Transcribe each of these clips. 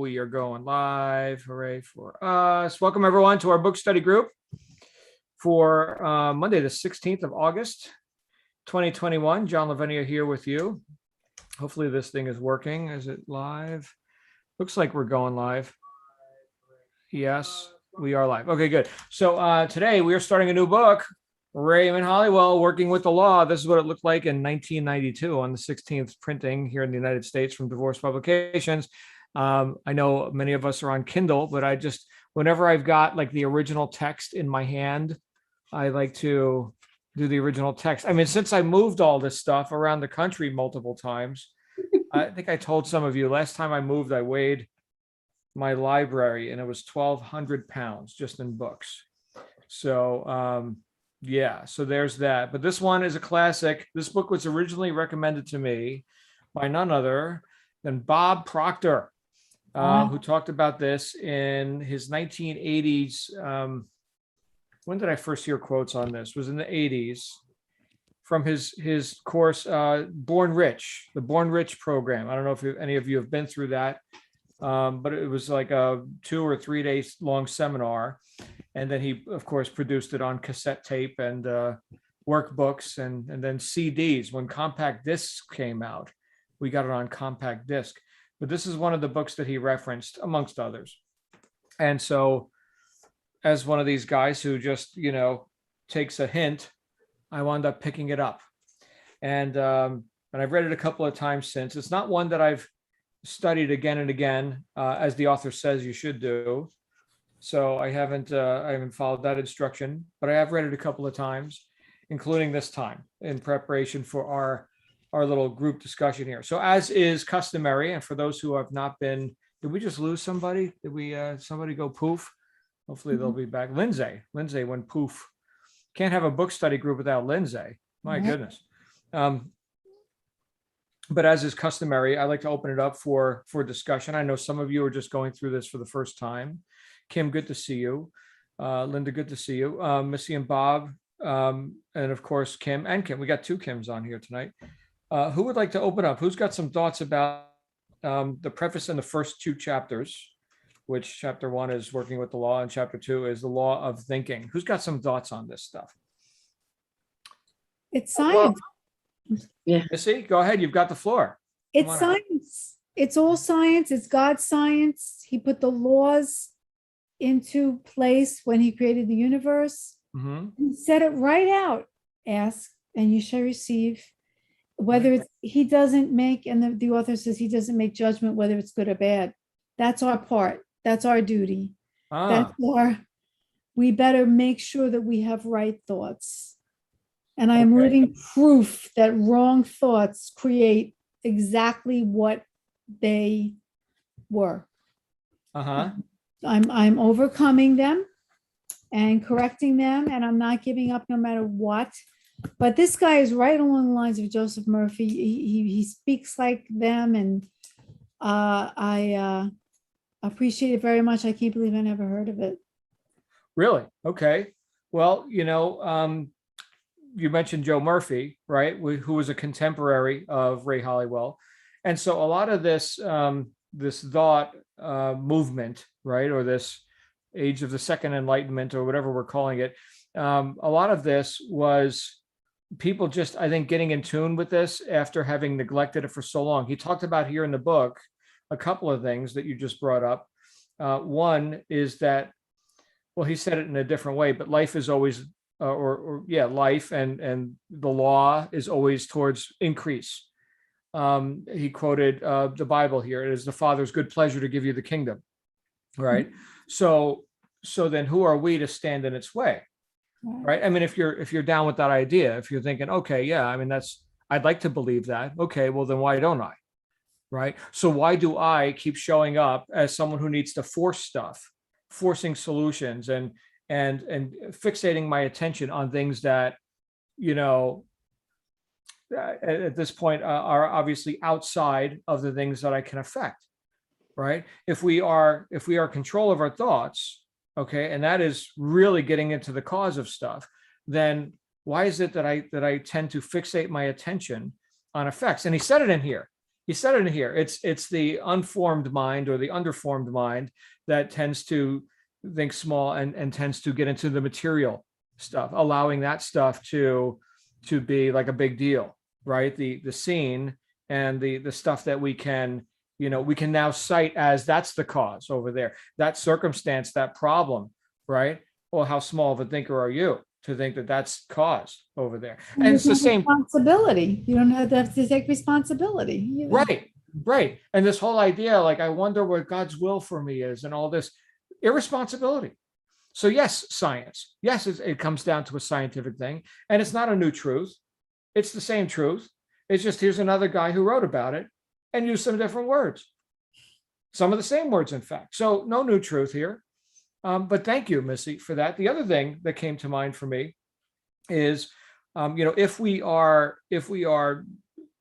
we are going live. Hooray for us. Welcome everyone to our book study group for Monday, the 16th of August, 2021. John Lavenia here with you. Hopefully this thing is working. Is it live? Looks like we're going live. Yes, we are live. Okay, good. So today we are starting a new book. Raymond Hollywell, Working with the Law. This is what it looked like in 1992 on the 16th printing here in the United States from Divorce Publications. I know many of us are on Kindle, but whenever I've got like the original text in my hand, I like to do the original text. I mean, since I moved all this stuff around the country multiple times, I think I told some of you last time I moved, I weighed my library and it was 1,200 pounds just in books. So, yeah, so there's that. But this one is a classic. This book was originally recommended to me by none other than Bob Proctor, who talked about this in his 1980s. When did I first hear quotes on this? It was in the 80s from his course, Born Rich, the Born Rich program. I don't know if any of you have been through that, but it was like a 2 or 3 days long seminar. And then he, of course, produced it on cassette tape and workbooks and then CDs. When compact discs came out, we got it on compact disc. But this is one of the books that he referenced, amongst others. And so as one of these guys who just, takes a hint, I wound up picking it up. And I've read it a couple of times since. It's not one that I've studied again and again, as the author says you should do. So I haven't followed that instruction, but I have read it a couple of times, including this time in preparation for our little group discussion here. So as is customary, and for those who have not been, did we just lose somebody? Did we somebody go poof? Hopefully they'll be back. Lindsay went poof. Can't have a book study group without Lindsay. My goodness. But as is customary, I like to open it up for discussion. I know some of you are just going through this for the first time. Kim, good to see you. Linda, good to see you. Missy and Bob, and of course, Kim and Kim. We got 2 Kims on here tonight. Who would like to open up? Who's got some thoughts about the preface and the first 2 chapters, which chapter 1 is Working with the Law and chapter 2 is The Law of Thinking. Who's got some thoughts on this stuff? It's science. Yeah. Missy, go ahead. You've got the floor. It's science. It's all science. It's God's science. He put the laws into place when he created the universe. He said it right out. Ask and you shall receive. Whether it's he doesn't make, and the author says he doesn't make judgment whether it's good or bad. That's our part. That's our duty. We better make sure that we have right thoughts. And I am living proof that wrong thoughts create exactly what they were. I'm overcoming them and correcting them, and I'm not giving up no matter what. But this guy is right along the lines of Joseph Murphy. He speaks like them, and I appreciate it very much. I can't believe I never heard of it. Really? Okay. Well, you mentioned Joe Murphy, right? Who was a contemporary of Ray Hollywell. And so a lot of this thought movement, right, or this age of the Second Enlightenment, or whatever we're calling it, a lot of this was people just, I think, getting in tune with this after having neglected it for so long. He talked about here in the book a couple of things that you just brought up. One is that, well, he said it in a different way, but life is always, life and the law is always towards increase. He quoted the Bible here. It is the Father's good pleasure to give you the kingdom, right? So then who are we to stand in its way, right? I mean, if you're down with that idea, if you're thinking, okay, yeah, I mean, I'd like to believe that. Okay, well then why don't I, right? So why do I keep showing up as someone who needs to force stuff, forcing solutions and fixating my attention on things that, at this point are obviously outside of the things that I can affect, right? If we are control of our thoughts, okay, and that is really getting into the cause of stuff, then why is it that I tend to fixate my attention on effects? And he said it in here. he said it in here. It's the unformed mind or the underformed mind that tends to think small and tends to get into the material stuff, allowing that stuff to be like a big deal, right? The scene and the stuff that we can, we can now cite as that's the cause over there, that circumstance, that problem, right? Well, how small of a thinker are you to think that that's cause over there? And it's the same responsibility. You don't have to take responsibility. Right. And this whole idea, like, I wonder what God's will for me is, and all this irresponsibility. So yes, science. Yes, it comes down to a scientific thing, and it's not a new truth. It's the same truth. It's just here's another guy who wrote about it and used some different words. Some of the same words, in fact. So no new truth here. But thank you, Missy, for that. The other thing that came to mind for me is, if we are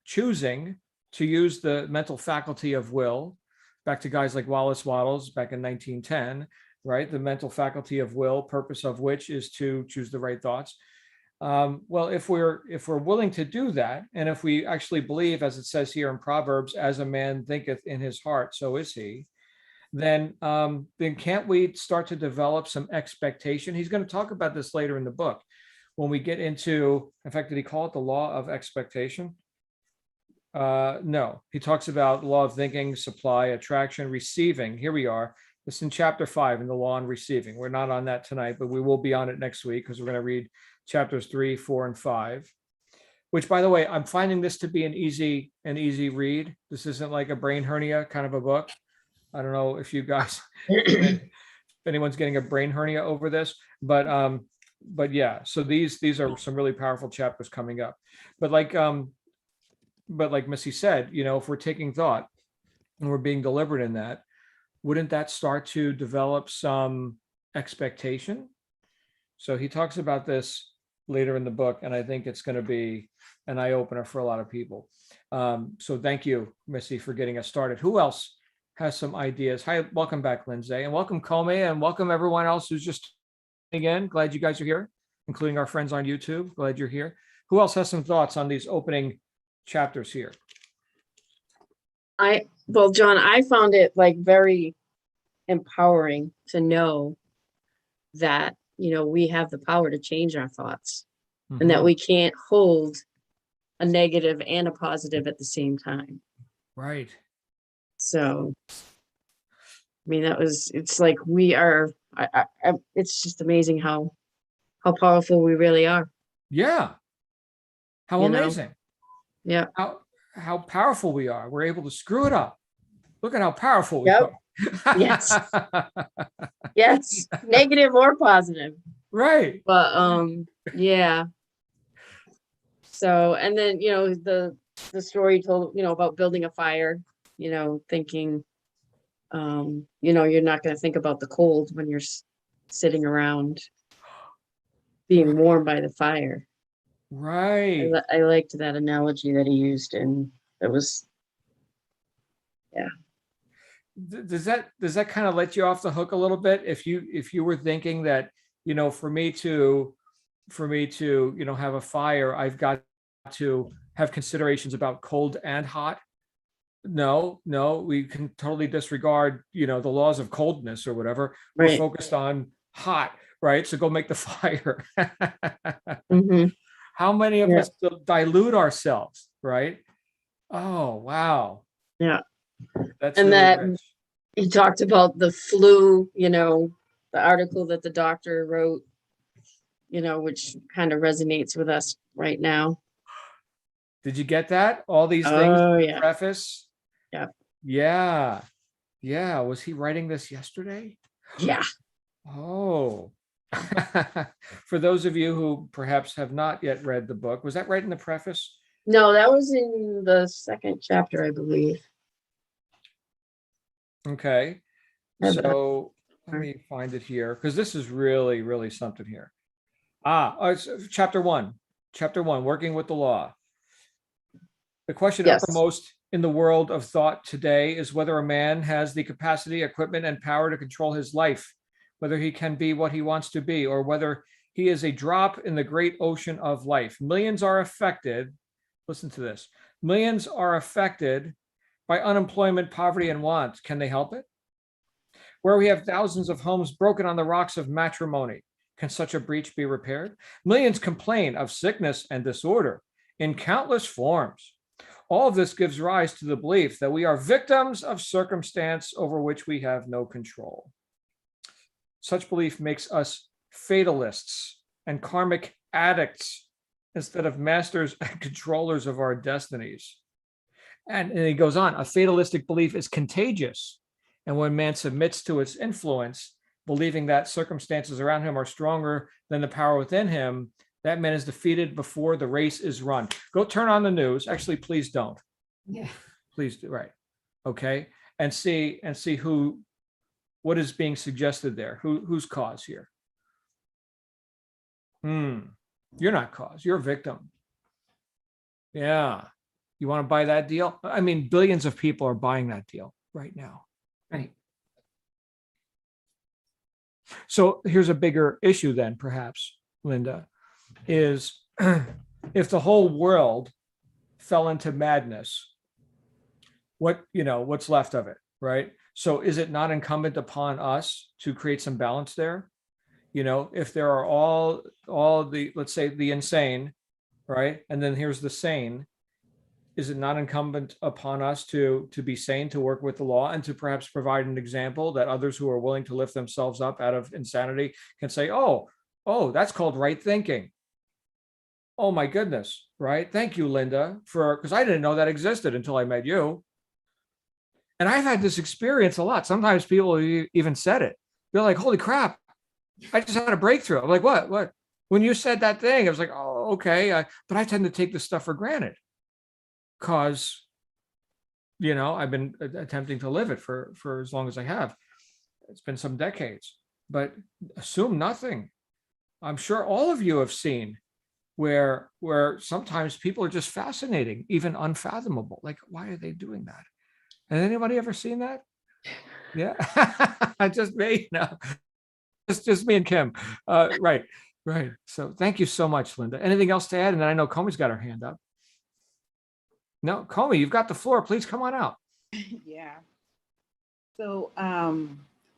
choosing to use the mental faculty of will, back to guys like Wallace Wattles back in 1910, right? The mental faculty of will, purpose of which is to choose the right thoughts. Well, if we're willing to do that, and if we actually believe, as it says here in Proverbs, as a man thinketh in his heart, so is he, then can't we start to develop some expectation? He's going to talk about this later in the book when we get into, in fact, did he call it the law of expectation? No, he talks about law of thinking, supply, attraction, receiving. Here we are. It's in chapter 5 in the law on receiving. We're not on that tonight, but we will be on it next week because we're going to read chapters 3, 4, and 5. Which, by the way, I'm finding this to be an easy read. This isn't like a brain hernia kind of a book. I don't know if you guys, if anyone's getting a brain hernia over this, but yeah. So these are some really powerful chapters coming up. But like Missy said, if we're taking thought and we're being deliberate in that, wouldn't that start to develop some expectation? So he talks about this later in the book, and I think it's going to be an eye-opener for a lot of people. So thank you, Missy, for getting us started. Who else has some ideas? Hi, welcome back, Lindsay, and welcome, Comey, and welcome everyone else who's just again. Glad you guys are here, including our friends on YouTube. Glad you're here. Who else has some thoughts on these opening chapters here? Well, John, I found it like very empowering to know that, we have the power to change our thoughts, and that we can't hold a negative and a positive at the same time. Right. So, I mean, it's like it's just amazing how powerful we really are. Yeah. How amazing. Yeah. How powerful we are. We're able to screw it up. Look at how powerful we are. Yes. Yes. Negative or positive. Right. But yeah. So, and then, the story told, about building a fire, thinking, you're not going to think about the cold when you're sitting around being warmed by the fire. Right. I liked that analogy that he used, and it was, yeah. Does that kind of let you off the hook a little bit? If you were thinking that, for me to have a fire, I've got to have considerations about cold and hot. No, we can totally disregard, the laws of coldness or whatever. Right. We're focused on hot, right? So go make the fire. How many of us dilute ourselves, right? Oh, wow. Yeah. That's and really that rich. He talked about the flu, the article that the doctor wrote, which kind of resonates with us right now. Did you get that? All these things in the preface? Yeah. Yeah. Was he writing this yesterday? Yeah. Oh. For those of you who perhaps have not yet read the book, was that right in the preface? No, that was in the second chapter, I believe. Okay. So let me find it here, because this is really, really something here. It's chapter 1, working with the law. The question uppermost in the world of thought today is whether a man has the capacity, equipment, and power to control his life, whether he can be what he wants to be, or whether he is a drop in the great ocean of life. Millions are affected. Listen to this. Millions are affected by unemployment, poverty, and want. Can they help it? Where we have thousands of homes broken on the rocks of matrimony, can such a breach be repaired? Millions complain of sickness and disorder in countless forms. All of this gives rise to the belief that we are victims of circumstance over which we have no control. Such belief makes us fatalists and karmic addicts instead of masters and controllers of our destinies. And he goes on, a fatalistic belief is contagious. And when man submits to its influence, believing that circumstances around him are stronger than the power within him, that man is defeated before the race is run. Go turn on the news. Actually, please don't. Yeah. Please do. Right. Okay. And see what is being suggested there. Who's cause here? You're not cause. You're a victim. Yeah. You want to buy that deal? I mean, billions of people are buying that deal right now. Right. So here's a bigger issue then, perhaps, Linda, is if the whole world fell into madness, what's left of it, right? So is it not incumbent upon us to create some balance there? If there are all the, let's say, the insane, right? And then here's the sane. Is it not incumbent upon us to be sane, to work with the law, and to perhaps provide an example that others who are willing to lift themselves up out of insanity can say, oh, that's called right thinking. Oh my goodness, right? Thank you, Linda, because I didn't know that existed until I met you. And I've had this experience a lot. Sometimes people even said it. They're like, holy crap, I just had a breakthrough. I'm like, what? When you said that thing, I was like, oh, okay. But I tend to take this stuff for granted. Because, I've been attempting to live it for as long as I have. It's been some decades, but assume nothing. I'm sure all of you have seen where sometimes people are just fascinating, even unfathomable. Like, why are they doing that? Has anybody ever seen that? Yeah, just me. No, it's just me and Kim. Right. So thank you so much, Linda. Anything else to add? And then I know Comey's got her hand up. No, Comey, you've got the floor. Please come on out. Yeah. So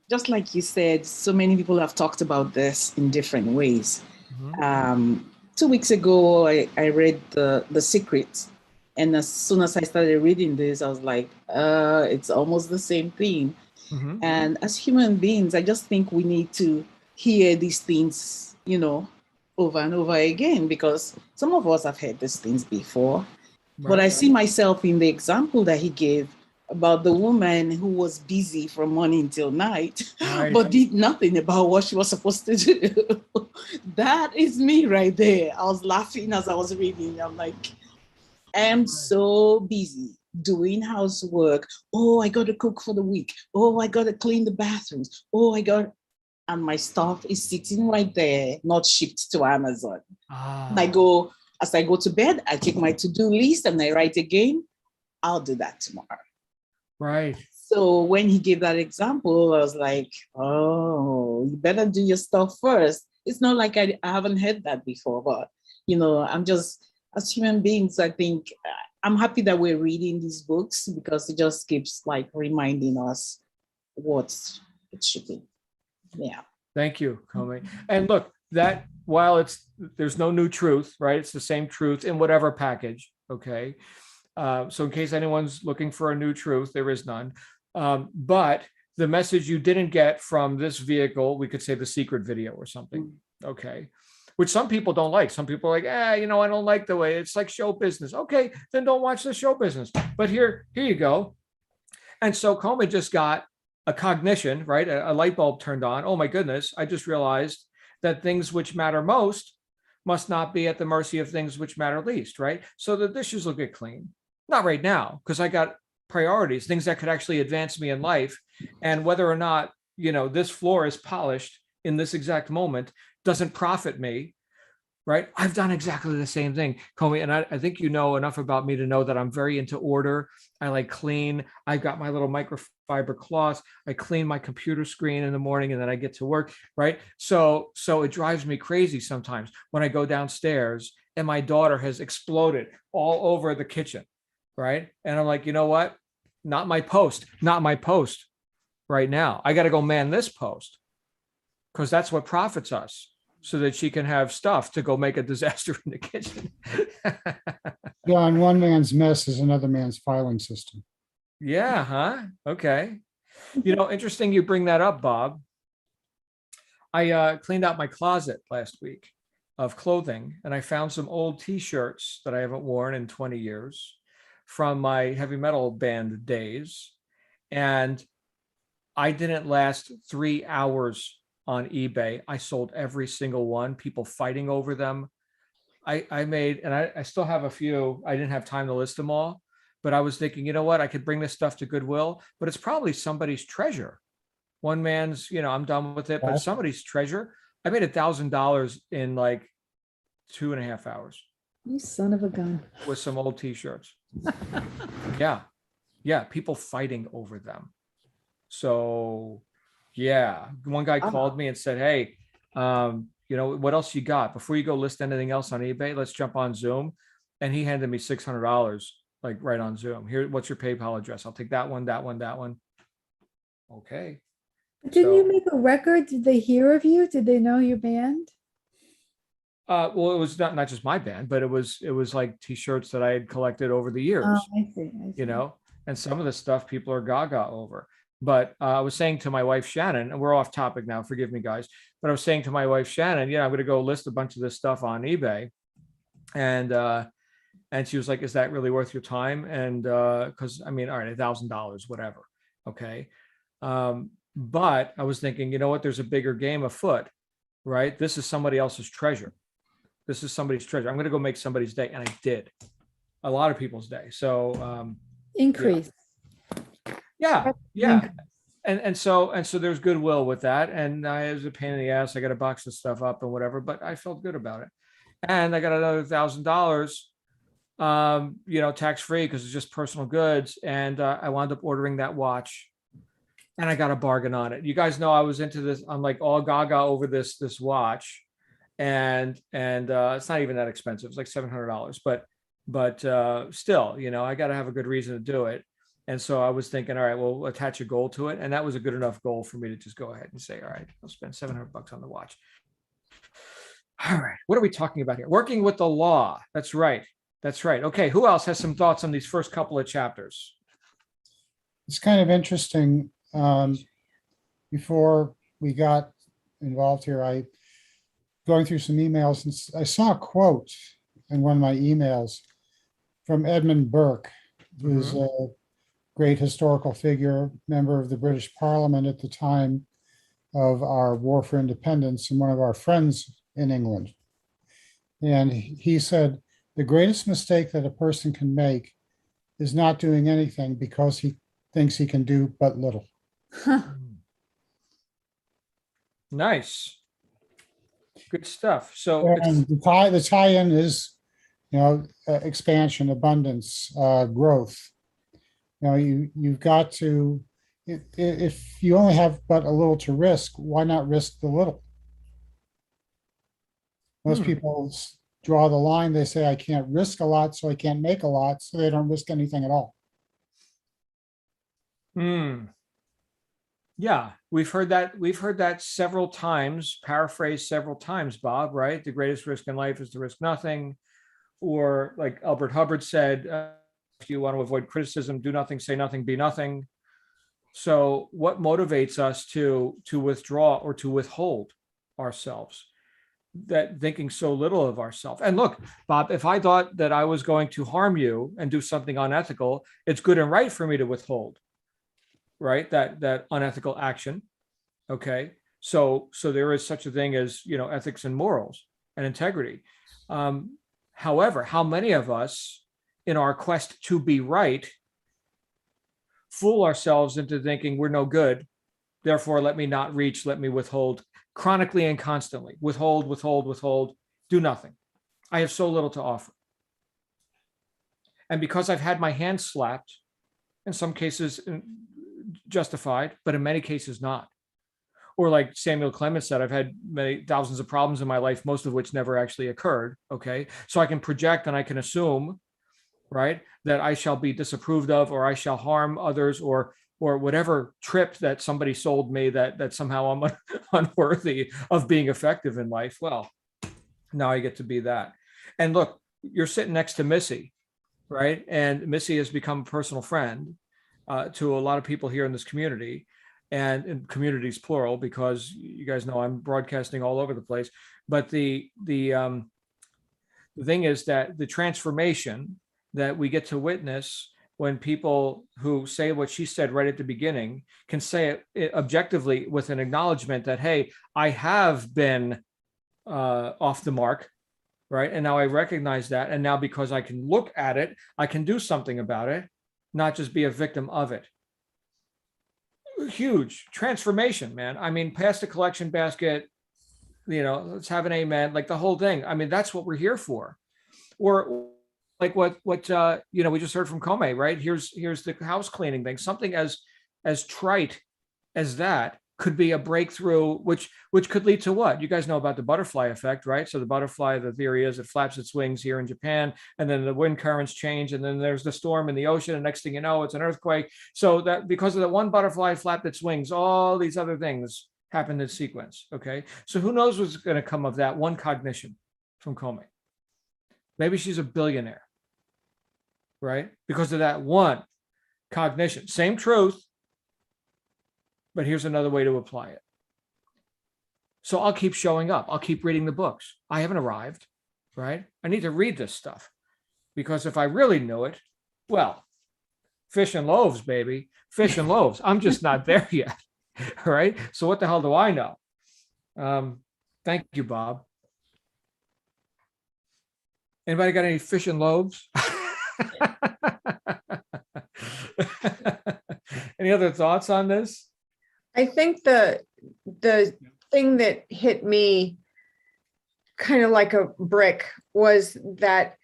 just like you said, so many people have talked about this in different ways. 2 weeks ago, I read The Secret. And as soon as I started reading this, I was like, it's almost the same thing. And as human beings, I just think we need to hear these things, over and over again, because some of us have heard these things before. But I see myself in the example that he gave about the woman who was busy from morning till night, but did nothing about what she was supposed to do. That is me right there. I was laughing as I was reading. I'm like, I am so busy doing housework. Oh, I got to cook for the week. Oh, I got to clean the bathrooms. And my stuff is sitting right there, not shipped to Amazon. As I go to bed, I take my to-do list and I write again. I'll do that tomorrow. Right. So when he gave that example, I was like, oh, you better do your stuff first. It's not like I haven't heard that before, but, I'm just, as human beings, I think I'm happy that we're reading these books because it just keeps reminding us what it should be. Yeah. Thank you, Comey. And look, that while there's no new truth, right? It's the same truth in whatever package. Okay. So in case anyone's looking for a new truth, there is none. But the message you didn't get from this vehicle, we could say the secret video or something. Okay. Which some people don't like. Some people are like, I don't like the way it's like show business. Okay, then don't watch the show business. But here you go. And so Comey just got a cognition, right? A light bulb turned on. Oh my goodness, I just realized that things which matter most must not be at the mercy of things which matter least, right? So the dishes will get clean. Not right now, because I got priorities, things that could actually advance me in life. And whether or not, this floor is polished in this exact moment doesn't profit me, right? I've done exactly the same thing, Comey. And I think you know enough about me to know that I'm very into order. I like clean. I've got my little microfiber cloths. I clean my computer screen in the morning and then I get to work, right? So it drives me crazy sometimes when I go downstairs and my daughter has exploded all over the kitchen, right? And I'm like, you know what? not my post right now. I got to go man this post because that's what profits us, so that she can have stuff to go make a disaster in the kitchen. John, one man's mess is another man's filing system. Yeah, huh? Okay. Interesting you bring that up, Bob. I cleaned out my closet last week of clothing, and I found some old t-shirts that I haven't worn in 20 years from my heavy metal band days. And I didn't last 3 hours on eBay. I sold every single one, people fighting over them. I made, and I still have a few. I didn't have time to list them all, but I was thinking, you know what? I could bring this stuff to Goodwill, but it's probably somebody's treasure. One man's, I'm done with it, but somebody's treasure. I made $1,000 in like 2.5 hours You son of a gun. with some old t-shirts. Yeah. Yeah. People fighting over them. So yeah, one guy called me and said, hey, what else you got? Before you go list anything else on eBay, let's jump on Zoom. And he handed me $600, like right on Zoom. Here, what's your PayPal address? I'll take that one, that one, that one. Okay. Didn't you So- make a record? Did they hear of you? Did they know your band? Well, it was not just my band, but it was like t-shirts that I had collected over the years, Oh, I see. and some of the stuff people are gaga over. But I was saying to my wife, Shannon, and we're off topic now, forgive me guys, but I was saying to my wife, Shannon, I'm going to go list a bunch of this stuff on eBay. And she was like, is that really worth your time? And because all right, $1,000, whatever. Okay. But I was thinking, you know what, there's a bigger game afoot, right? This is somebody else's treasure. This is somebody's treasure. I'm going to go make somebody's day. And I did. A lot of people's day. So Increase. yeah. And so there's goodwill with that. And it was a pain in the ass. I got to box this stuff up and whatever, but I felt good about it. And I got another $1,000, tax-free, because it's just personal goods. And I wound up ordering that watch, and I got a bargain on it. You guys know I was into this. I'm like all gaga over this watch, and it's not even that expensive. It's like $700, but still, I got to have a good reason to do it. And so I was thinking, all right, well, attach a goal to it, and that was a good enough goal for me to just go ahead and say, all right, I'll spend $700 on the watch. All right, what are we talking about here? Working with the law. That's right. Okay, who else has some thoughts on these first couple of chapters? It's kind of interesting. Before we got involved here, I going through some emails, and I saw a quote in one of my emails from Edmund Burke, who's a great historical figure, member of the British Parliament at the time of our War for Independence, and one of our friends in England. And he said, the greatest mistake that a person can make is not doing anything because he thinks he can do but little. Nice. Good stuff. So And the tie-in is, expansion, abundance, growth. You've got to, if you only have but a little to risk, why not risk the little? Most people draw the line. They say, I can't risk a lot, so I can't make a lot, so they don't risk anything at all. Yeah, we've heard that several times, paraphrased several times, Bob, right? The greatest risk in life is to risk nothing. Or like Albert Hubbard said, if you want to avoid criticism, do nothing, say nothing, be nothing. So what motivates us to withdraw or to withhold ourselves? That thinking so little of ourselves. And look, Bob, if I thought that I was going to harm you and do something unethical, it's good and right for me to withhold, right? That unethical action. Okay. So there is such a thing as, ethics and morals and integrity. However, how many of us in our quest to be right fool ourselves into thinking we're no good, therefore let me not reach, let me withhold, chronically and constantly, withhold, do nothing. I have so little to offer. And because I've had my hand slapped, in some cases justified, but in many cases not. Or like Samuel Clemens said, I've had many thousands of problems in my life, most of which never actually occurred. Okay. So I can project and I can assume right? That I shall be disapproved of, or I shall harm others, or whatever trip that somebody sold me that somehow I'm unworthy of being effective in life. Well, now I get to be that. And look, you're sitting next to Missy, right? And Missy has become a personal friend to a lot of people here in this community, and in communities plural, because you guys know I'm broadcasting all over the place. But the thing is that the transformation that we get to witness when people who say what she said right at the beginning can say it objectively with an acknowledgement that, hey, I have been off the mark, right? And now I recognize that. And now because I can look at it, I can do something about it, not just be a victim of it. Huge transformation, man. I mean, pass the collection basket, let's have an amen, like the whole thing. I mean, that's what we're here for. Or like what we just heard from Kome, right? Here's the house cleaning thing. Something as trite as that could be a breakthrough, which could lead to what? You guys know about the butterfly effect, right? So the butterfly, the theory is it flaps its wings here in Japan, and then the wind currents change, and then there's the storm in the ocean, and next thing you know, it's an earthquake. So that because of that one butterfly flapped its wings, all these other things happened in sequence. Okay, so who knows what's going to come of that one cognition from Kome? Maybe she's a billionaire, right? Because of that one cognition. Same truth, but here's another way to apply it. So I'll keep showing up. I'll keep reading the books. I haven't arrived, right? I need to read this stuff, because if I really knew it, well, fish and loaves, baby, fish and loaves. I'm just not there yet, right? So what the hell do I know? Thank you, Bob. Anybody got any fish and loaves? Any other thoughts on this? I think the thing that hit me kind of like a brick was that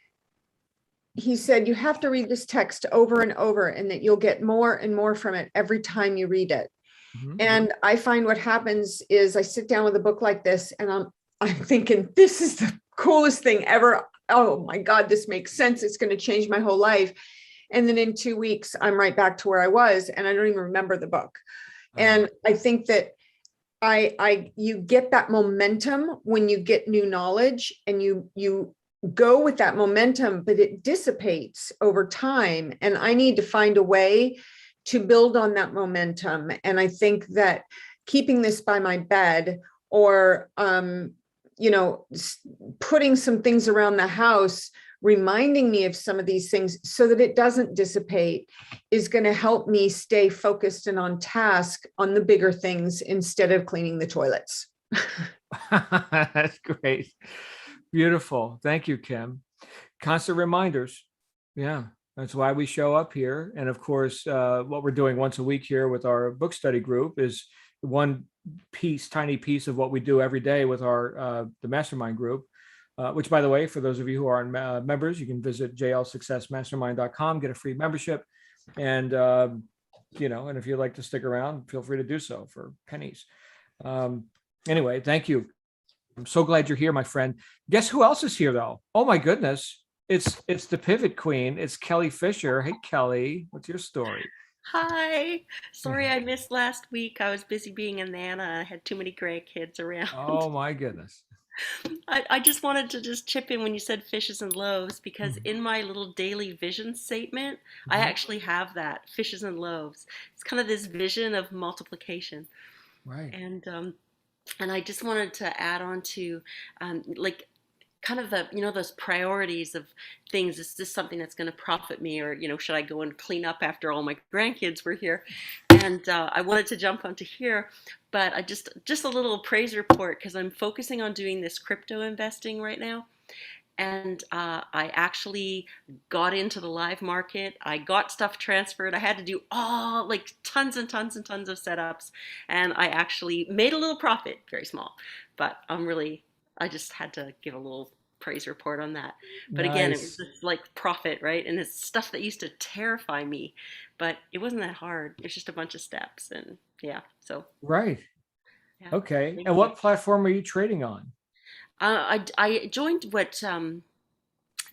he said, you have to read this text over and over, and that you'll get more and more from it every time you read it. Mm-hmm. And I find what happens is I sit down with a book like this and I'm thinking, this is the coolest thing ever. Oh my God, this makes sense. It's going to change my whole life. And then in 2 weeks, I'm right back to where I was, and I don't even remember the book. And I think that you get that momentum when you get new knowledge, and you go with that momentum, but it dissipates over time. And I need to find a way to build on that momentum. And I think that keeping this by my bed, or putting some things around the house, reminding me of some of these things so that it doesn't dissipate, is going to help me stay focused and on task on the bigger things instead of cleaning the toilets. That's great. Beautiful. Thank you, Kim. Constant reminders. Yeah, that's why we show up here. And of course, what we're doing once a week here with our book study group is one tiny piece of what we do every day with our the mastermind group. Which, by the way, for those of you who aren't members, you can visit jlsuccessmastermind.com, get a free membership. And, and if you'd like to stick around, feel free to do so for pennies. Anyway, thank you. I'm so glad you're here, my friend. Guess who else is here, though? Oh, my goodness. It's the pivot queen. It's Kelly Fisher. Hey, Kelly, what's your story? Hi. Sorry I missed last week. I was busy being a nana. I had too many grandkids around. Oh, my goodness. I just wanted to just chip in when you said fishes and loaves, because in my little daily vision statement, I actually have that, fishes and loaves. It's kind of this vision of multiplication. Right. And I just wanted to add on to like kind of the, those priorities of things. Is this something that's going to profit me, or, should I go and clean up after all my grandkids were here? And I wanted to jump onto here, but I just a little praise report, because I'm focusing on doing this crypto investing right now. And I actually got into the live market. I got stuff transferred. I had to do tons and tons and tons of setups. And I actually made a little profit, very small. But I just had to give a little praise report on that. But again, it was just like profit, right? And it's stuff that used to terrify me. But it wasn't that hard. It's just a bunch of steps. And yeah, so. Right. Yeah. Okay. And what platform are you trading on? I joined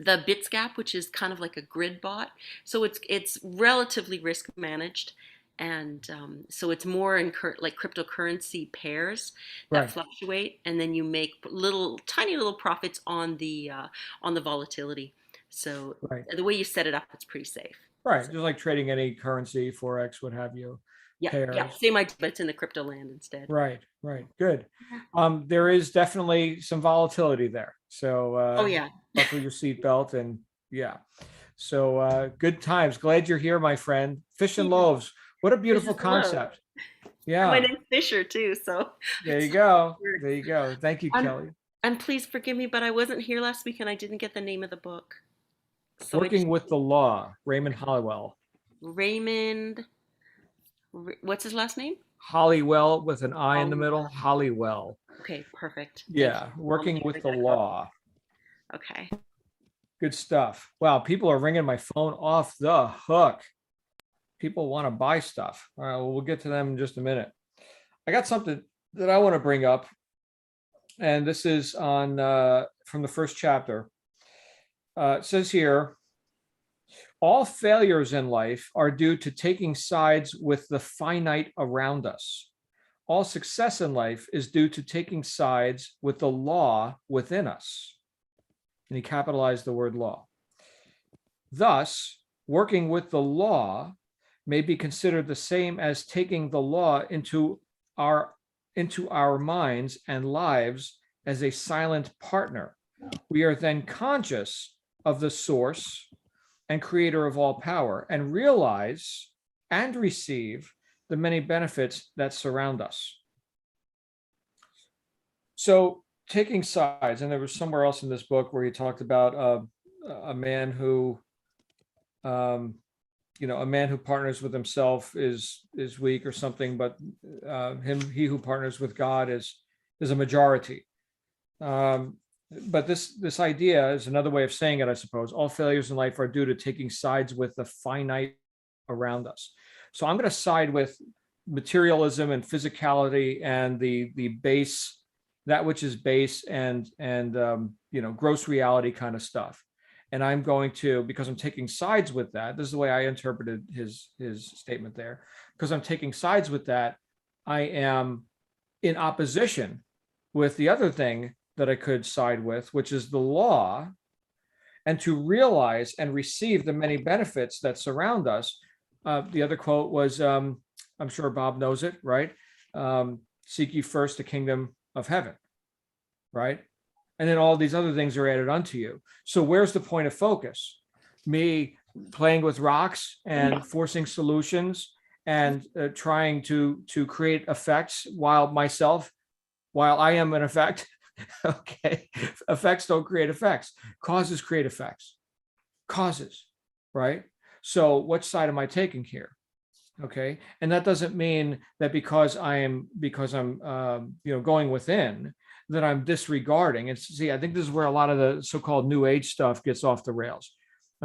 the bits gap, which is kind of like a grid bot. So it's relatively risk managed, and so it's more in like cryptocurrency pairs that Right. fluctuate, and then you make tiny little profits on the volatility. So Right. the way you set it up, it's pretty safe. Right. Just like trading any currency, Forex, what have you, Yeah, pairs. same idea, but it's in the crypto land instead. Right. Good. There is definitely some volatility there. So Oh yeah. buckle your seatbelt and yeah. So good times. Glad you're here, my friend. Fish and Yeah. loaves. What a beautiful Fish and loaves. concept. My Yeah. name's Fisher too, so There you go. There you go. Thank you, I'm- Kelly. and please forgive me, but I wasn't here last week and I didn't get the name of the book. So Working with the Law, Raymond Hollywell. Raymond, what's his last name? Hollywell with an I in the Hollywell. middle. Hollywell. Okay, perfect. Thank Yeah. you. Working I'll with make the sure I got Law. it. Okay. Good stuff. Wow. People are ringing my phone off the hook. People want to buy stuff. All right. Well, we'll get to them in just a minute. I got something that I want to bring up. And this is on from the first chapter. It says here, all failures in life are due to taking sides with the finite around us. All success in life is due to taking sides with the law within us. And he capitalized the word law. Thus, working with the law may be considered the same as taking the law into our minds and lives as a silent partner. We are then conscious of the source and creator of all power and realize and receive the many benefits that surround us. So taking sides, and there was somewhere else in this book where he talked about a man who a man who partners with himself is weak or something, but he who partners with God is a majority. But this idea is another way of saying it, I suppose. All failures in life are due to taking sides with the finite around us. So I'm going to side with materialism and physicality and the base, that which is base and gross reality kind of stuff. And I'm going to, because I'm taking sides with that, this is the way I interpreted his statement there, because I'm taking sides with that, I am in opposition with the other thing that I could side with, which is the law, and to realize and receive the many benefits that surround us. The other quote was, I'm sure Bob knows it, right? Seek ye first the kingdom of heaven, right? And then all these other things are added unto you. So where's the point of focus? Me playing with rocks and forcing solutions and trying to create effects while I am an effect. Okay. Effects don't create effects. Causes create effects. Causes, right? So which side am I taking here? Okay. And that doesn't mean that because I'm going within, that I'm disregarding. And see, I think this is where a lot of the so-called new age stuff gets off the rails.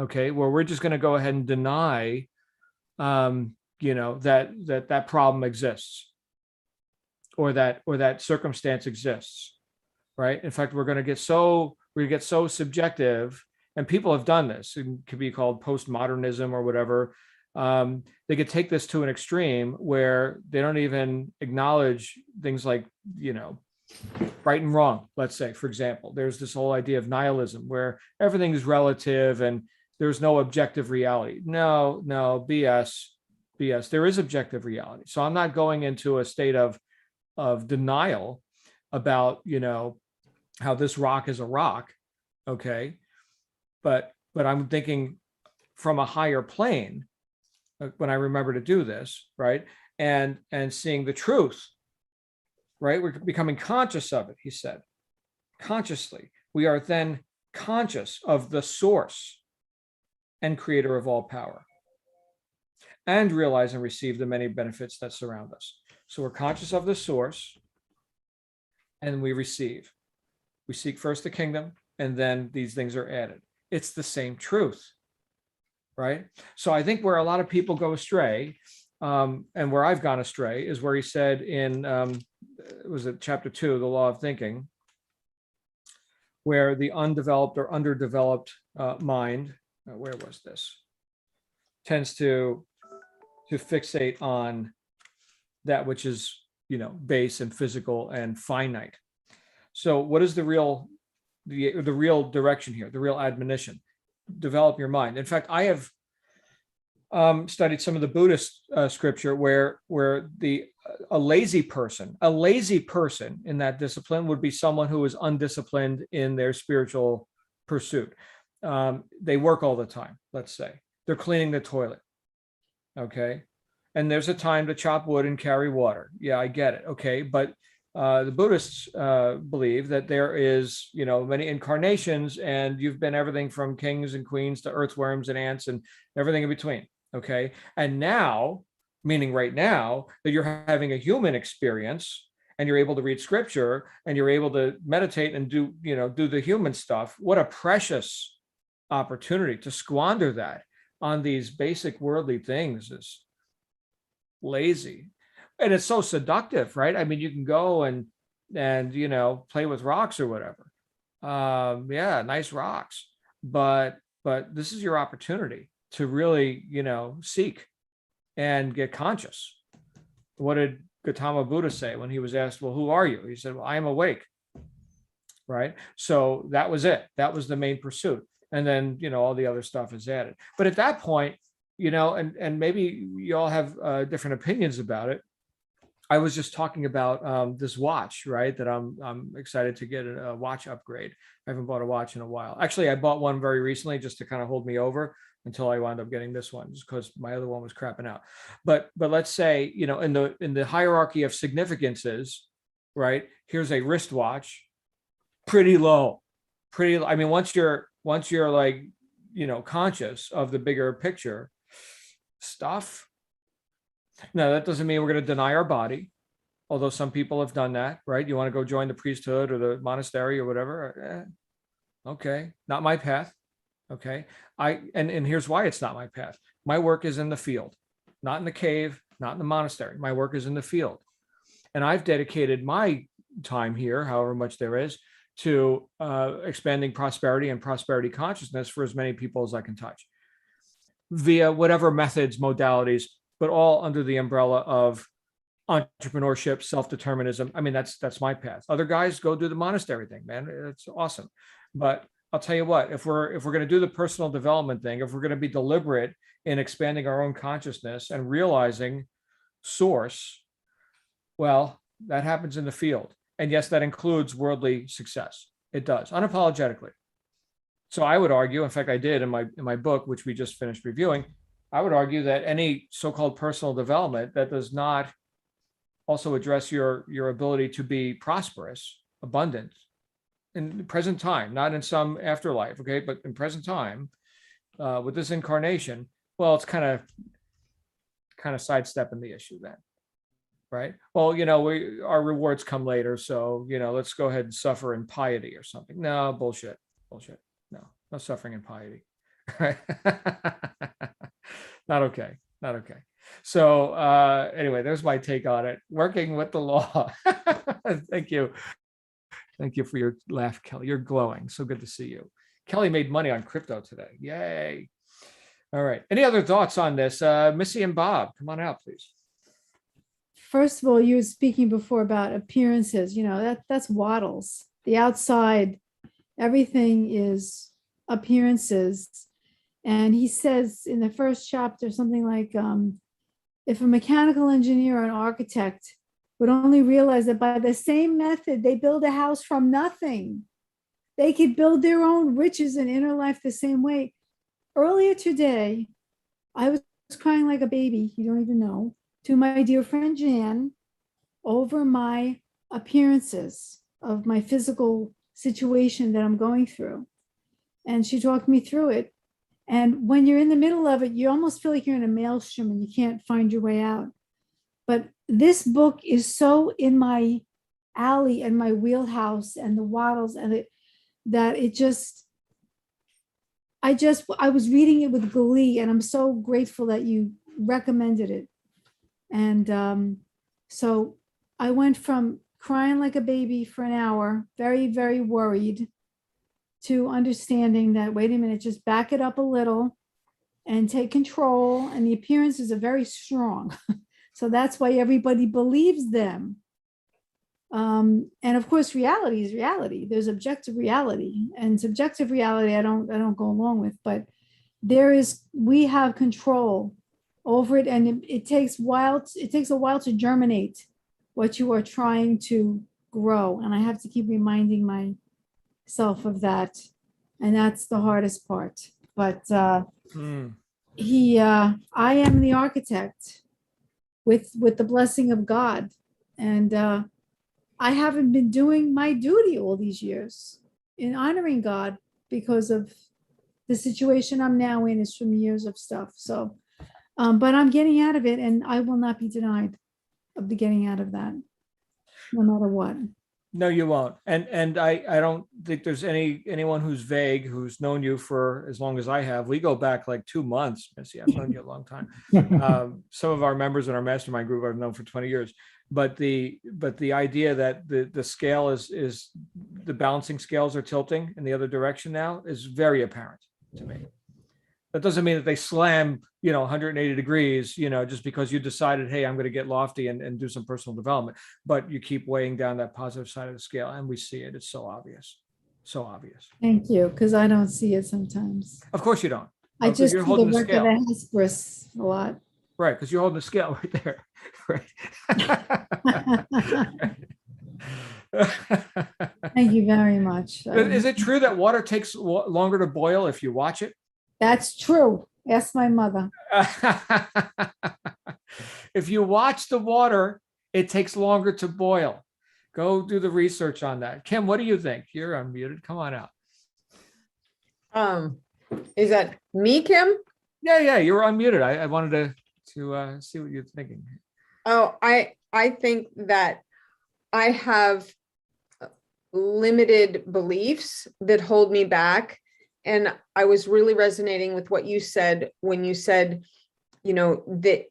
Okay. Where we're just going to go ahead and deny, that problem exists or that circumstance exists. Right. In fact, we're going to get so subjective, and people have done this. It could be called postmodernism or whatever. They could take this to an extreme where they don't even acknowledge things like, right and wrong. Let's say, for example, there's this whole idea of nihilism where everything is relative and there's no objective reality. No, BS. There is objective reality. So I'm not going into a state of denial about, how this rock is a rock. Okay. But I'm thinking from a higher plane when I remember to do this, right? And seeing the truth, right? We're becoming conscious of it, he said. Consciously. We are then conscious of the source and creator of all power and realize and receive the many benefits that surround us. So we're conscious of the source and we receive. We seek first the kingdom, and then these things are added. It's the same truth, right? So I think where a lot of people go astray, and where I've gone astray, is where he said in, was it chapter 2, the law of thinking, where the undeveloped or underdeveloped mind, where was this, tends to fixate on that which is, base and physical and finite. So what is the real direction here, the real admonition? Develop your mind. In fact, I have studied some of the Buddhist scripture where a lazy person in that discipline would be someone who is undisciplined in their spiritual pursuit. They work all the time, let's say. They're cleaning the toilet. Okay. And there's a time to chop wood and carry water. Yeah, I get it. Okay. But the Buddhists believe that there is, many incarnations, and you've been everything from kings and queens to earthworms and ants and everything in between. Okay. And now, meaning right now, that you're having a human experience and you're able to read scripture and you're able to meditate and do the human stuff. What a precious opportunity. To squander that on these basic worldly things is lazy. And it's so seductive, right? I mean, you can go and play with rocks or whatever. Yeah, nice rocks. But this is your opportunity to really, seek and get conscious. What did Gautama Buddha say when he was asked, well, who are you? He said, well, I am awake. Right? So that was it. That was the main pursuit. And then, all the other stuff is added. But at that point, and maybe you all have different opinions about it. I was just talking about this watch, right? That I'm excited to get a watch upgrade. I haven't bought a watch in a while. Actually, I bought one very recently just to kind of hold me over until I wound up getting this one, just because my other one was crapping out. But let's say, in the hierarchy of significances, right? Here's a wristwatch, pretty low. I mean, once you're like, conscious of the bigger picture stuff. Now, that doesn't mean we're going to deny our body, although some people have done that, right? You want to go join the priesthood or the monastery or whatever. Okay, not my path. Okay, and here's why it's not my path. My work is in the field, not in the cave, not in the monastery. My work is in the field, and I've dedicated my time here, however much there is, to expanding prosperity and prosperity consciousness for as many people as I can touch, via whatever methods, modalities, but all under the umbrella of entrepreneurship, self-determinism. I mean, that's my path. Other guys go do the monastery thing, man. It's awesome. But I'll tell you what, if we're going to do the personal development thing, if we're going to be deliberate in expanding our own consciousness and realizing source, well, that happens in the field. And yes, that includes worldly success. It does, unapologetically. So I would argue, in fact, I did in my book, which we just finished reviewing, I would argue that any so-called personal development that does not also address your ability to be prosperous, abundant in present time, not in some afterlife, okay, but in present time, with this incarnation, well, it's kind of sidestepping the issue then, right? Well, our rewards come later, so let's go ahead and suffer in piety or something. No, bullshit. No suffering in piety. Right? Not okay. So anyway, there's my take on it. Working with the law. Thank you for your laugh, Kelly. You're glowing. So good to see you. Kelly made money on crypto today. Yay. All right. Any other thoughts on this? Missy and Bob, come on out, please. First of all, you were speaking before about appearances. That's waddles. The outside, everything is appearances. And he says in the first chapter something like, if a mechanical engineer or an architect would only realize that by the same method they build a house from nothing, they could build their own riches and inner life the same way. Earlier today, I was crying like a baby, you don't even know, to my dear friend Jan over my appearances of my physical situation that I'm going through. And she talked me through it. And when you're in the middle of it, you almost feel like you're in a maelstrom and you can't find your way out. But this book is so in my alley and my wheelhouse and the waddles and I was reading it with glee, and I'm so grateful that you recommended it. And so I went from crying like a baby for an hour, very, very worried, to understanding that, wait a minute, just back it up a little and take control. And the appearances are very strong. So that's why everybody believes them. And of course, reality is reality. There's objective reality, and subjective reality I don't go along with, but we have control over it, and it takes a while to germinate what you are trying to grow. And I have to keep reminding myself of that. And that's the hardest part. But I am the architect with the blessing of God. And I haven't been doing my duty all these years in honoring God because of the situation I'm now in is from years of stuff. So, but I'm getting out of it, and I will not be denied of the getting out of that, no matter what. No, you won't. And I don't think there's anyone who's vague, who's known you for as long as I have. We go back like 2 months, Missy. I've known you a long time. Some of our members in our mastermind group I've known for 20 years. But the idea that the scale is the balancing scales are tilting in the other direction now is very apparent to me. That doesn't mean that they slam, 180 degrees, just because you decided, hey, I'm going to get lofty and do some personal development, but you keep weighing down that positive side of the scale, and we see it. It's so obvious. So obvious. Thank you, because I don't see it sometimes. Of course you don't. I just you're see the holding the work of scale. the Hesperus a lot. Right, because you're holding the scale right there. Right. Thank you very much. Is it true that water takes longer to boil if you watch it? That's true. Ask my mother. If you watch the water, it takes longer to boil. Go do the research on that. Kim, what do you think? You're unmuted. Come on out. Is that me, Kim? Yeah, you were unmuted. I wanted to see what you're thinking. Oh, I think that I have limited beliefs that hold me back. And I was really resonating with what you said when you said, that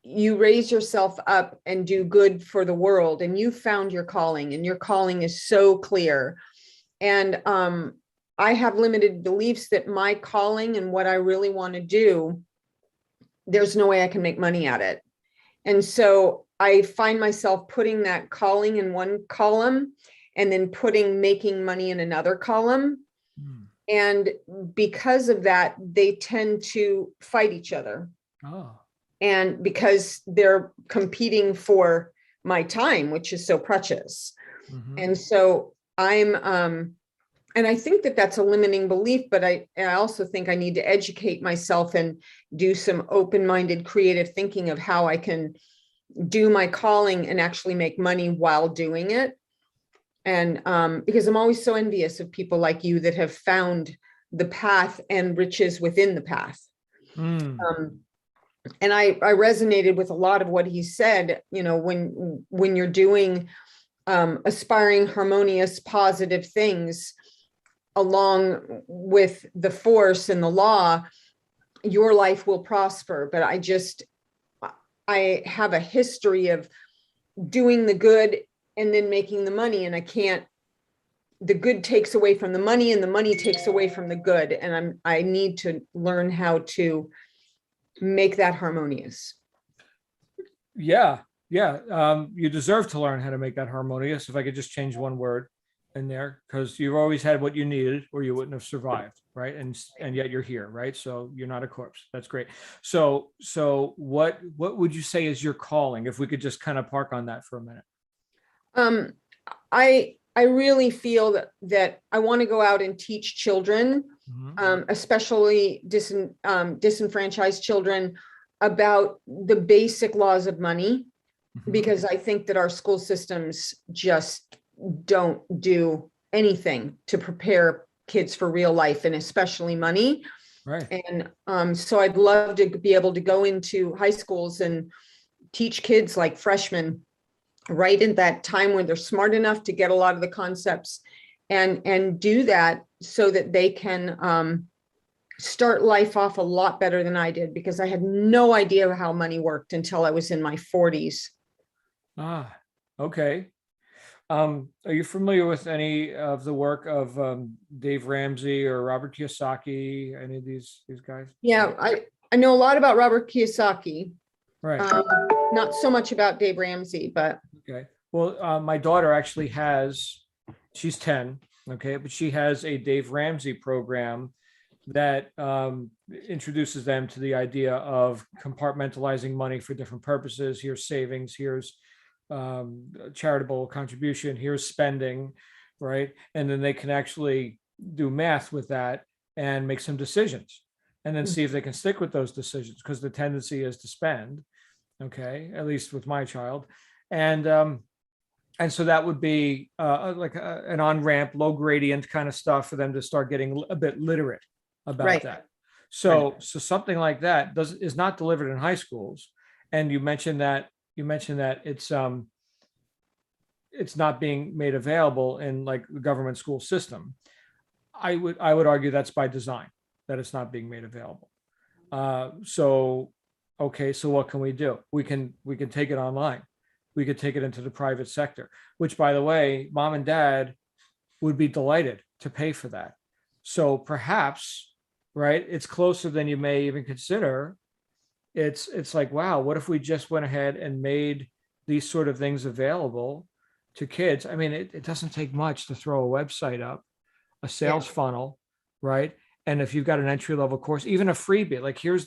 you raise yourself up and do good for the world, and you found your calling, and your calling is so clear. And I have limited beliefs that my calling and what I really want to do, there's no way I can make money at it. And so I find myself putting that calling in one column and then putting making money in another column. And because of that, they tend to fight each other. Oh. And because they're competing for my time, which is so precious. And so and I think that that's a limiting belief, but I also think I need to educate myself and do some open-minded creative thinking of how I can do my calling and actually make money while doing it. And because I'm always so envious of people like you that have found the path and riches within the path. And I resonated with a lot of what he said, when you're doing aspiring, harmonious, positive things along with the force and the law, your life will prosper. But I have a history of doing the good and then making the money, and the good takes away from the money, and the money takes away from the good. And I need to learn how to make that harmonious. Yeah. You deserve to learn how to make that harmonious. If I could just change one word in there, because you've always had what you needed, or you wouldn't have survived, right? And yet you're here, right? So you're not a corpse. That's great. So what would you say is your calling? If we could just kind of park on that for a minute. I really feel that I want to go out and teach children, especially disenfranchised children, about the basic laws of money, because I think that our school systems just don't do anything to prepare kids for real life, and especially money. Right. And so I'd love to be able to go into high schools and teach kids like freshmen right in that time when they're smart enough to get a lot of the concepts and do that so that they can start life off a lot better than I did, because I had no idea how money worked until I was in my 40s. Okay. Are you familiar with any of the work of Dave Ramsey or Robert Kiyosaki? Any of these guys? Yeah, I know a lot about Robert Kiyosaki. Right. Not so much about Dave Ramsey, but Okay. Well, my daughter actually she's 10, okay, but she has a Dave Ramsey program that introduces them to the idea of compartmentalizing money for different purposes. Here's savings, here's charitable contribution, here's spending, right? And then they can actually do math with that and make some decisions and then see if they can stick with those decisions, because the tendency is to spend, okay, at least with my child. And so that would be like an on-ramp, low gradient kind of stuff for them to start getting a bit literate about that. So something like that is not delivered in high schools. And you mentioned that it's not being made available in like the government school system. I would argue that's by design, that it's not being made available. So what can we do? We can take it online. We could take it into the private sector, which, by the way, mom and dad would be delighted to pay for that. So perhaps, right, it's closer than you may even consider. It's like, wow, what if we just went ahead and made these sort of things available to kids? I mean, it doesn't take much to throw a website up, a sales funnel, right? And if you've got an entry-level course, even a freebie, like here's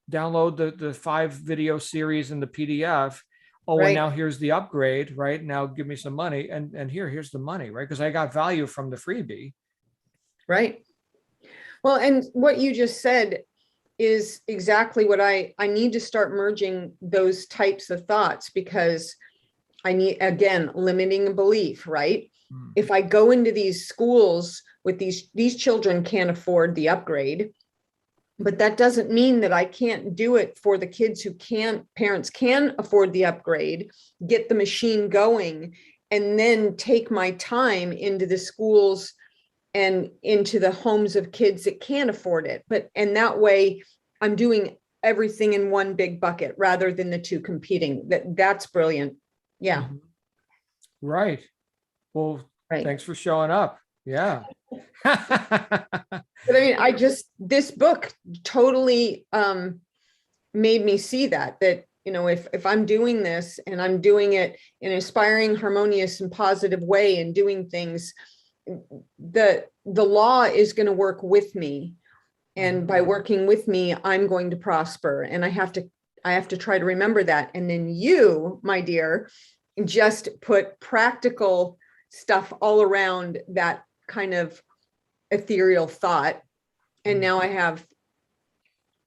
download the 5 video series in the PDF. Oh, and now here's the upgrade, right? Now give me some money, and here's the money, right? Because I got value from the freebie. Right. Well, and what you just said is exactly what I need to start merging those types of thoughts, because I need, again, limiting belief, right? If I go into these schools with these children can't afford the upgrade, but that doesn't mean that I can't do it for the kids who parents can afford the upgrade, get the machine going, and then take my time into the schools and into the homes of kids that can't afford it. And that way I'm doing everything in one big bucket rather than the two competing. That's brilliant. Yeah. Right. Well, thanks for showing up. Yeah. But I mean, this book totally made me see that, if I'm doing this and I'm doing it in an inspiring, harmonious, and positive way and doing things, the law is going to work with me. And by working with me, I'm going to prosper. And I have to try to remember that. And then you, my dear, just put practical stuff all around that kind of ethereal thought. And now I have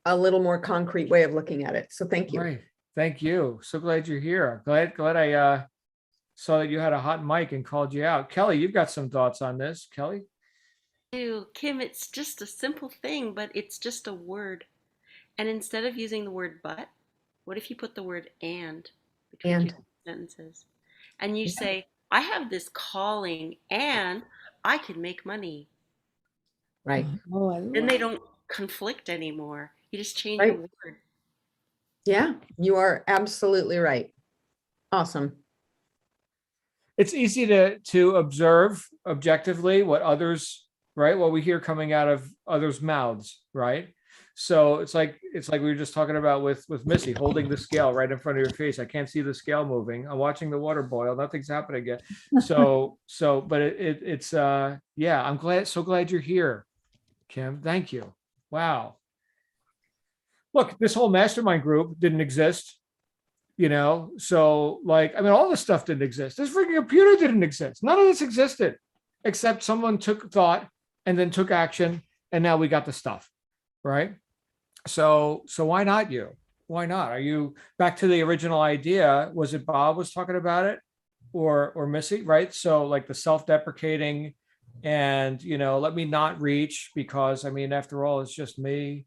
a little more concrete way of looking at it. So thank you. Right. Thank you. So glad you're here. Glad I saw that you had a hot mic and called you out. Kelly, you've got some thoughts on this. Kelly? Kim, it's just a simple thing, but it's just a word. And instead of using the word but, what if you put the word and between two sentences? And you say, I have this calling and I can make money. Right. Then they don't conflict anymore. You just change the word. Yeah, you are absolutely right. Awesome. It's easy to observe objectively what others, right? What we hear coming out of others' mouths, right? So it's like we were just talking about with Missy, holding the scale right in front of your face. I can't see the scale moving. I'm watching the water boil. Nothing's happening yet. But it's I'm so glad you're here, Kim. Thank you. Wow. Look, this whole mastermind group didn't exist, so all this stuff didn't exist. This freaking computer didn't exist. None of this existed, except someone took thought and then took action, and now we got the stuff, right? So why not you? Why not? Are you back to the original idea? Was it Bob was talking about it, or Missy, right? So like the self-deprecating and, let me not reach because, after all, it's just me.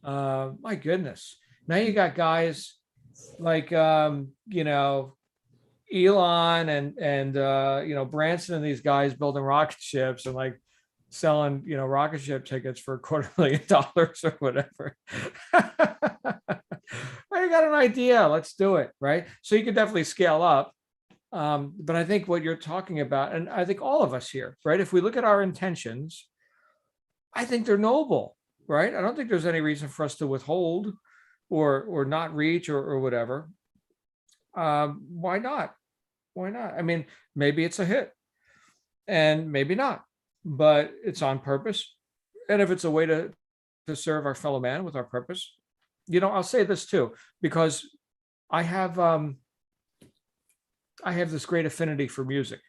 My goodness. Now you got guys like, Elon and Branson and these guys building rocket ships and like selling, rocket ship tickets for $250,000 or whatever. I got an idea. Let's do it. Right. So you could definitely scale up. But I think what you're talking about, and I think all of us here, right? If we look at our intentions, I think they're noble, right? I don't think there's any reason for us to withhold or not reach or whatever. Why not? Why not? I mean, maybe it's a hit and maybe not, but it's on purpose. And if it's a way to serve our fellow man with our purpose, I'll say this too, because I have this great affinity for music.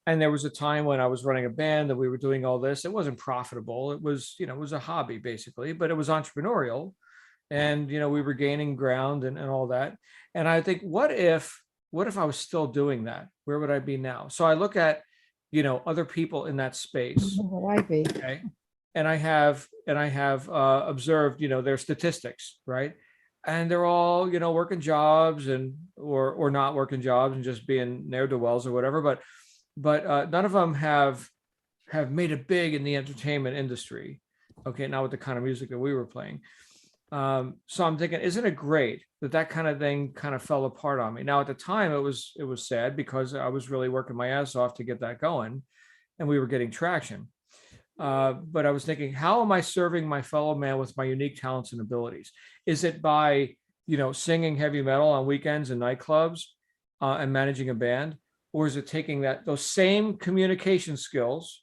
And there was a time when I was running a band and we were doing all this. It wasn't profitable. It was, it was a hobby basically, but it was entrepreneurial. And, we were gaining ground and all that. And I think, what if I was still doing that? Where would I be now? So I look at, other people in that space. Where would I be? Okay. And I have observed, their statistics, right? And they're all, working jobs or not working jobs and just being ne'er-do-wells or whatever. But none of them have made it big in the entertainment industry. Okay, not with the kind of music that we were playing. So I'm thinking, isn't it great that kind of thing kind of fell apart on me? Now at the time it was sad because I was really working my ass off to get that going, and we were getting traction. But I was thinking, how am I serving my fellow man with my unique talents and abilities? Is it by, singing heavy metal on weekends and nightclubs and managing a band? Or is it taking those same communication skills,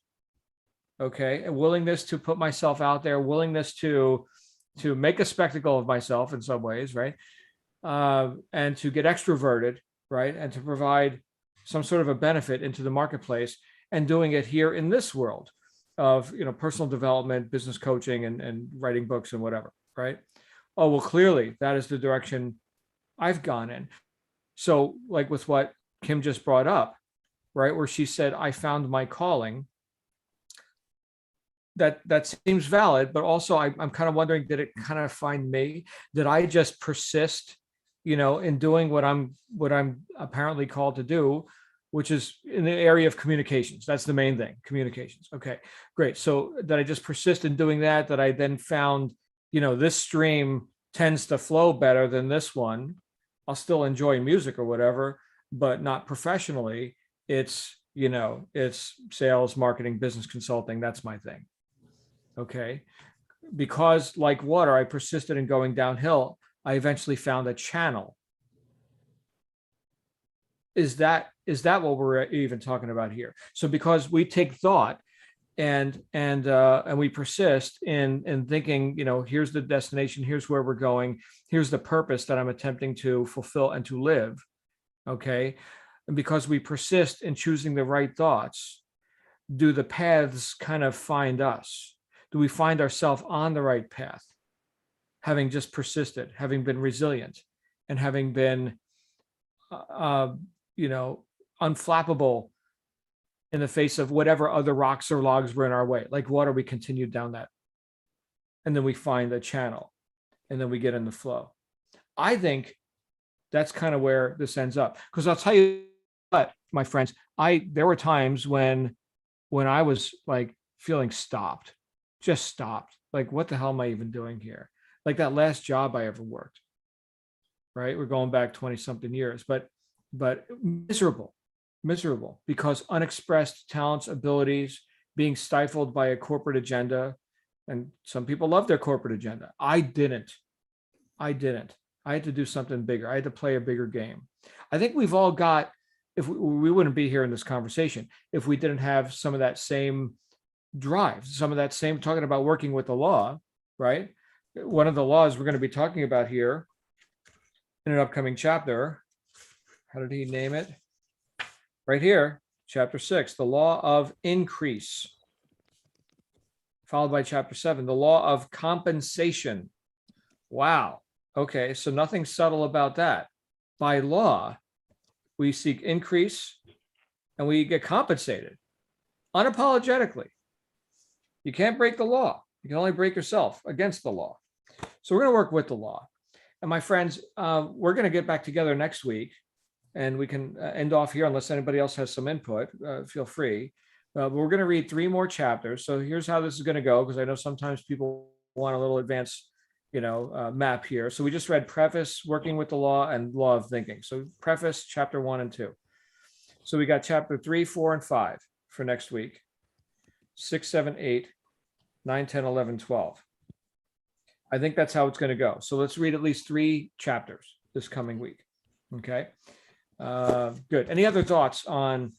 okay, and willingness to put myself out there, willingness to make a spectacle of myself in some ways, right? And to get extroverted, right? And to provide some sort of a benefit into the marketplace, and doing it here in this world of, personal development, business coaching, and writing books and whatever, right? Oh, well, clearly that is the direction I've gone in. So like with what Kim just brought up, right, where she said, I found my calling, that seems valid, but also I'm kind of wondering, did it kind of find me? Did I just persist, in doing what I'm apparently called to do, which is in the area of communications? That's the main thing, communications. Okay, great. So that I just persist in doing that I then found, this stream tends to flow better than this one. I'll still enjoy music or whatever, but not professionally. It's, it's sales, marketing, business consulting. That's my thing. Okay. Because like water, I persisted in going downhill. I eventually found a channel. Is that what we're even talking about here? So because we take thought and we persist in thinking, here's the destination, here's where we're going, here's the purpose that I'm attempting to fulfill and to live. Okay. And because we persist in choosing the right thoughts, do the paths kind of find us? Do we find ourselves on the right path, having just persisted, having been resilient, and having been, unflappable in the face of whatever other rocks or logs were in our way? Like water, we continued down that. And then we find a channel, and then we get in the flow. I think that's kind of where this ends up. Because I'll tell you what, my friends, there were times when I was like feeling just stopped. Like, what the hell am I even doing here? Like that last job I ever worked, right? We're going back 20 something years, but miserable because unexpressed talents, abilities being stifled by a corporate agenda. And some people love their corporate agenda. I didn't. I had to do something bigger. I had to play a bigger game. I think we've all got, if we wouldn't be here in this conversation if we didn't have some of that same drive, some of that same, talking about working with the law, right? One of the laws we're going to be talking about here in an upcoming chapter, how did he name it? Right here, chapter 6, the law of increase, followed by chapter 7, the law of compensation. Wow. Okay, so nothing subtle about that. By law, we seek increase and we get compensated unapologetically. You can't break the law. You can only break yourself against the law. So we're going to work with the law. And my friends, we're going to get back together next week, and we can end off here unless anybody else has some input. Feel free. But we're going to read 3 more chapters. So here's how this is going to go, because I know sometimes people want a little advance map here. So we just read Preface, Working with the Law, and Law of Thinking. So Preface, chapter 1 and 2. So we got chapter 3, 4, and 5 for next week. 6, 7, 8, 9, 10, 11, 12. I think that's how it's going to go. So let's read at least 3 chapters this coming week. Okay. Good. Any other thoughts on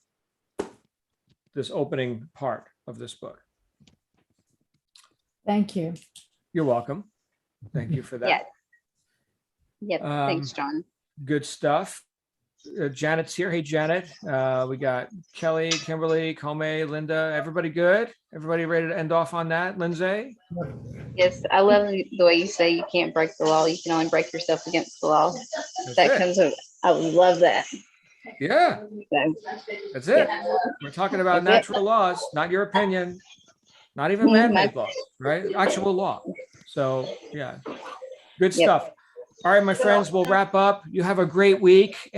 this opening part of this book? Thank you. You're welcome. Thank you for that. Yeah. Yep. Thanks, John. Good stuff. Janet's here. Hey, Janet. We got Kelly, Kimberly, Comey, Linda. Everybody good? Everybody ready to end off on that? Lindsay? Yes, I love the way you say you can't break the law. You can only break yourself against the law. I love that. Yeah, So, that's it. yeah. We're talking about That's it. natural laws, not your opinion, not even Mhm. man-made laws, right? Actual law. So, yeah, good Yep. stuff. All right, my friends, we'll wrap up. You have a great week.